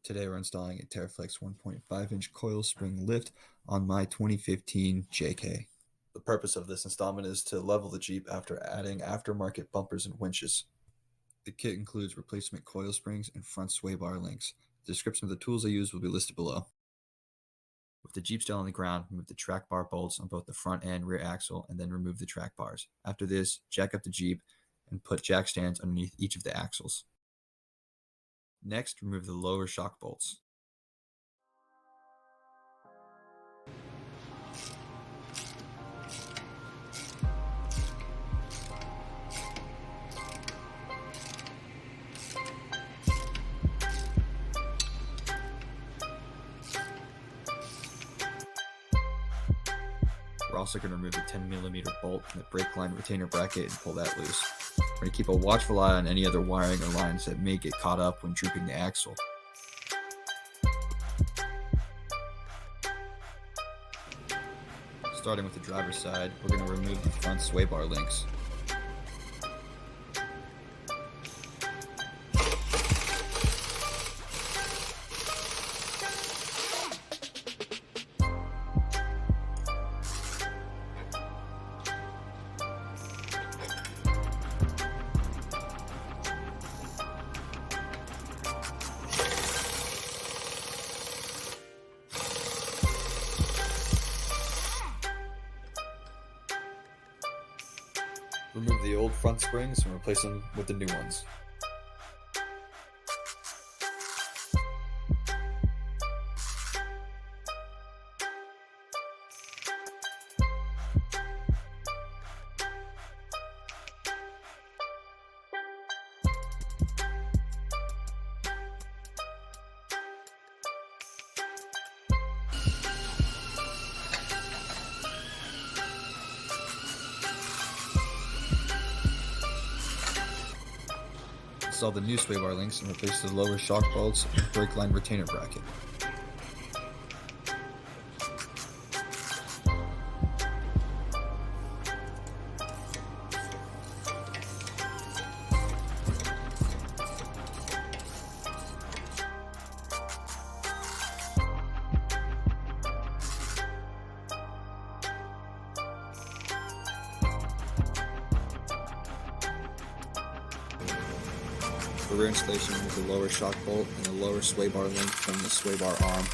Today we're installing a Teraflex 1.5-inch coil spring lift on my 2015 JK. The purpose of this installment is to level the Jeep after adding aftermarket bumpers and winches. The kit includes replacement coil springs and front sway bar links. The description of the tools I use will be listed below. With the Jeep still on the ground, remove the track bar bolts on both the front and rear axle and then remove the track bars. After this, jack up the Jeep and put jack stands underneath each of the axles. Next, remove the lower shock bolts. We're also going to remove the 10mm bolt from the brake line retainer bracket and pull that loose. We're going to keep a watchful eye on any other wiring or lines that may get caught up when drooping the axle. Starting with the driver's side, we're going to remove the front sway bar links. Remove the old front springs and replace them with the new ones. Install the new sway bar links and replace the lower shock bolts and brake line retainer bracket. For rear installation, remove the lower shock bolt and the lower sway bar link from the sway bar arm.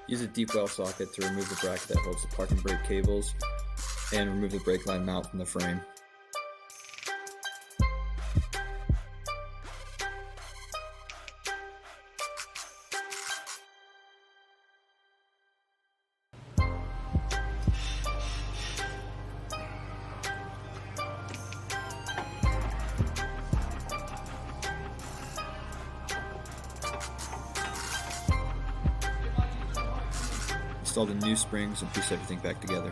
Use a deep well socket to remove the bracket that holds the park and brake cables, and remove the brake line mount from the frame. Install the new springs and piece everything back together.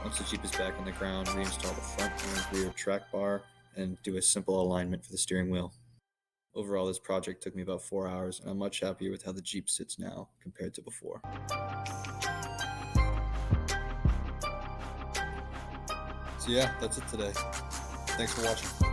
Once the Jeep is back on the ground, reinstall the front and rear track bar and do a simple alignment for the steering wheel. Overall, this project took me about 4 hours, and I'm much happier with how the Jeep sits now compared to before. So yeah, that's it today. Thanks for watching.